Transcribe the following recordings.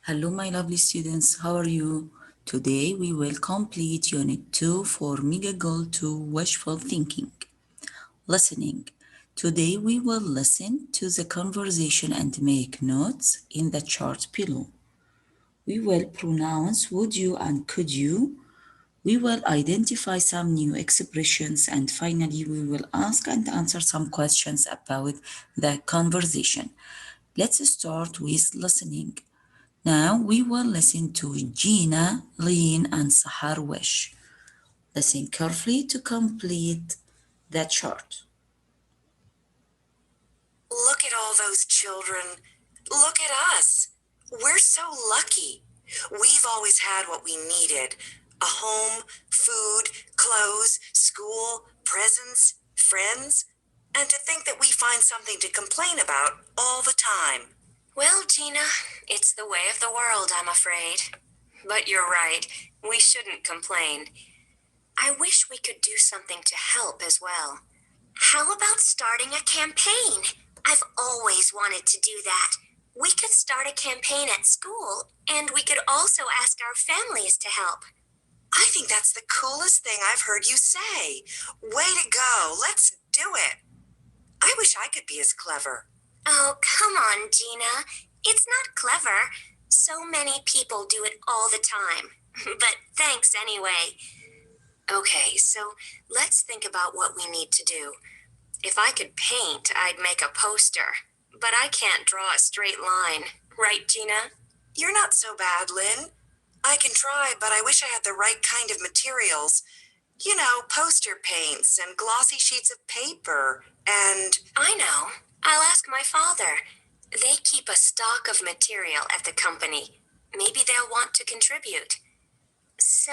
Hello, my lovely students. How are you? Today we will complete Unit 2 for Mega Goal 2 Wishful Thinking. Listening. Today we will listen to the conversation and make notes in the chart below. We will pronounce would you and could you. We will identify some new expressions, and finally we will ask and answer some questions about the conversation. Let's start with listening. Now we will listen to Gina, Lynn, and Sahar wish. Listen carefully to complete the chart. Look at all those children. Look at us. We're so lucky. We've always had what we needed: a home, food, clothes, school, presents, friends. And to think that we find something to complain about all the time. Well, Gina, it's the way of the world, I'm afraid. But you're right. We shouldn't complain. I wish we could do something to help as well. How about starting a campaign? I've always wanted to do that. We could start a campaign at school, and we could also ask our families to help. I think that's the coolest thing I've heard you say. Way to go. Let's do it. I wish I could be as clever. Oh, come on, Gina. It's not clever. So many people do it all the time. But thanks anyway. Okay, so let's think about what we need to do. If I could paint, I'd make a poster. But I can't draw a straight line. Right, Gina? You're not so bad, Lynn. I can try, but I wish I had the right kind of materials. You know, poster paints and glossy sheets of paper and... I know. I'll ask my father. They keep a stock of material at the company. Maybe they'll want to contribute. So,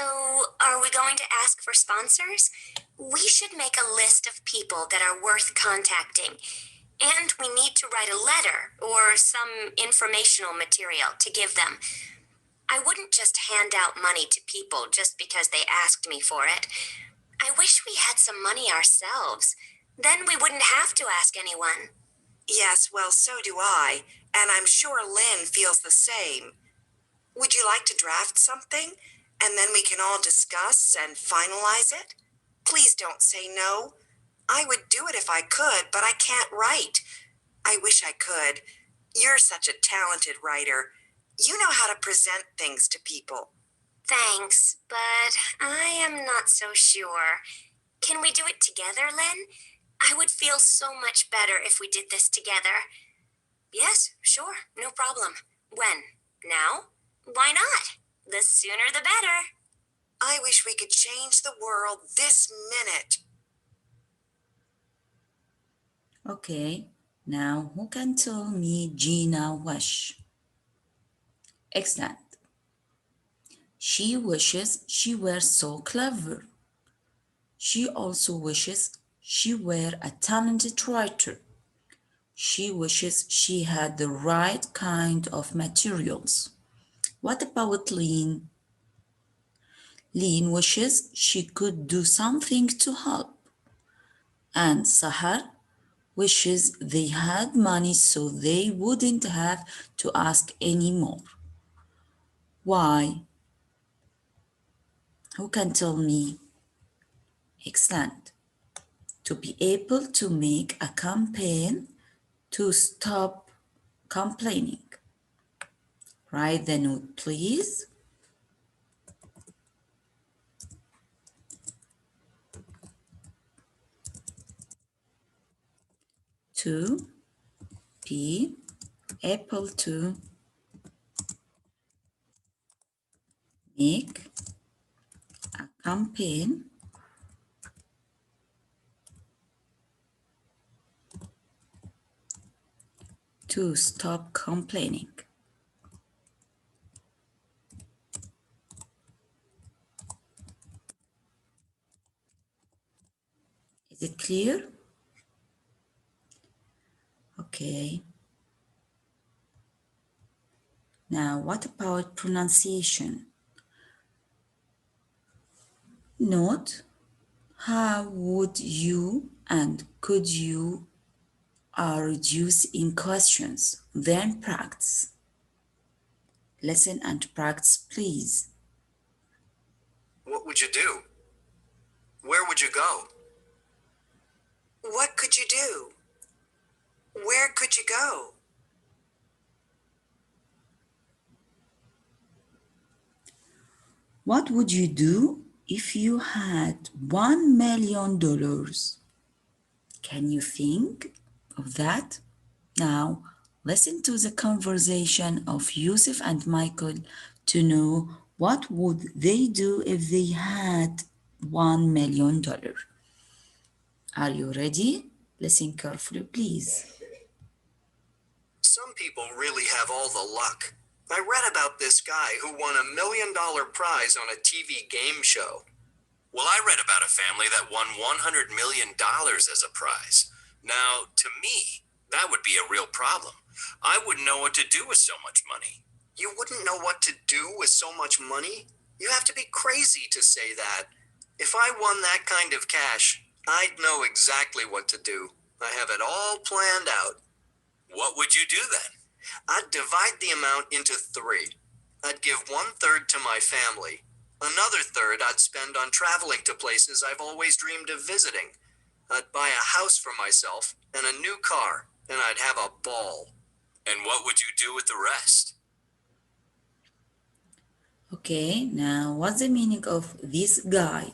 are we going to ask for sponsors? We should make a list of people that are worth contacting. And we need to write a letter or some informational material to give them. I wouldn't just hand out money to people just because they asked me for it. I wish we had some money ourselves. Then we wouldn't have to ask anyone. Yes, well, so do I. And I'm sure Lynn feels the same. Would you like to draft something? And then we can all discuss and finalize it? Please don't say no. I would do it if I could, but I can't write. I wish I could. You're such a talented writer. You know how to present things to people. Thanks, but I am not so sure. Can we do it together, Lynn? I would feel so much better if we did this together. Yes, sure, no problem. When? Now? Why not? The sooner the better. I wish we could change the world this minute. Okay, now who can tell me Gina wish? Excellent. She wishes she were so clever. She also wishes she were a talented writer. She wishes she had the right kind of materials. What about Lynn? Lynn wishes she could do something to help. And Sahar wishes they had money so they wouldn't have to ask anymore. Why? Who can tell me? Excellent. To be able to make a campaign to stop complaining. Write the note, please. To be able to make a campaign to stop complaining. Is it clear? Okay. Now, what about pronunciation? Note how would you and could you are reduced in questions, then practice. listen and practice, please. What would you do? Where would you go? What could you do? Where could you go? What would you do if you had $1 million? Can you think of that? Now, listen to the conversation of Yusuf and Michael to know what would they do if they had $1 million. Are you ready? Listen carefully, please. Some people really have all the luck. I read about this guy who won $1 million prize on a TV game show. Well, I read about a family that won $100 million as a prize. Now, to me, that would be a real problem. I wouldn't know what to do with so much money. You wouldn't know what to do with so much money? You have to be crazy to say that. If I won that kind of cash, I'd know exactly what to do. I have it all planned out. What would you do then? I'd divide the amount into 3. I'd give 1/3 to my family. Another third I'd spend on traveling to places I've always dreamed of visiting. I'd buy a house for myself and a new car, and I'd have a ball. And what would you do with the rest? Okay, now what's the meaning of this guy?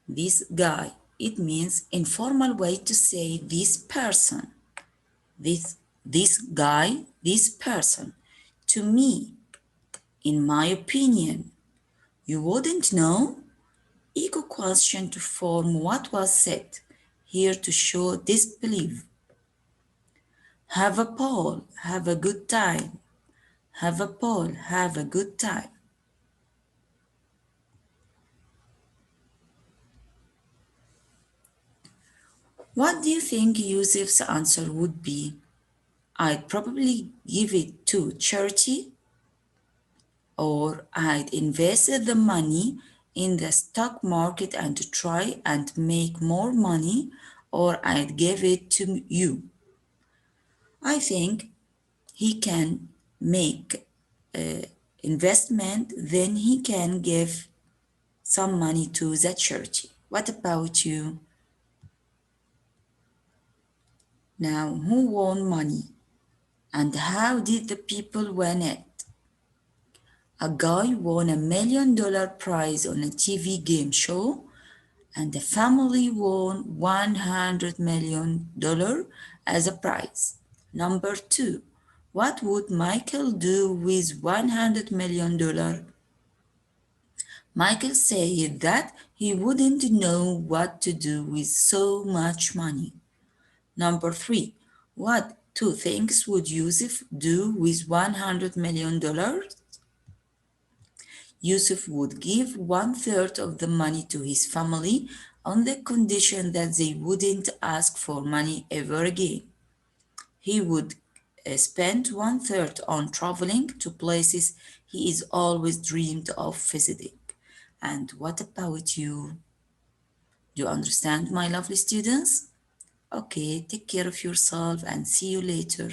This guy, it means informal way to say this person. This guy, this person. To me, in my opinion, you wouldn't know? Ego question to form what was said, here to show disbelief. Have a ball, have a good time. Have a ball, have a good time. What do you think Yusuf's answer would be? I'd probably give it to charity, or I'd invest the money in the stock market and try and make more money, or I'd give it to you. I think he can make investment, then he can give some money to the charity. What about you? Now, who won money? And how did the people win it? A guy won $1 million prize on a TV game show, and the family won $100 million as a prize. Number 2, what would Michael do with $100 million? Michael said that he wouldn't know what to do with so much money. Number 3, what 2 things would Yusuf do with $100 million? Yusuf would give 1/3 of the money to his family on the condition that they wouldn't ask for money ever again. He would spend 1/3 on traveling to places he is always dreamed of visiting. And what about you? Do you understand, my lovely students? Okay, take care of yourself and see you later.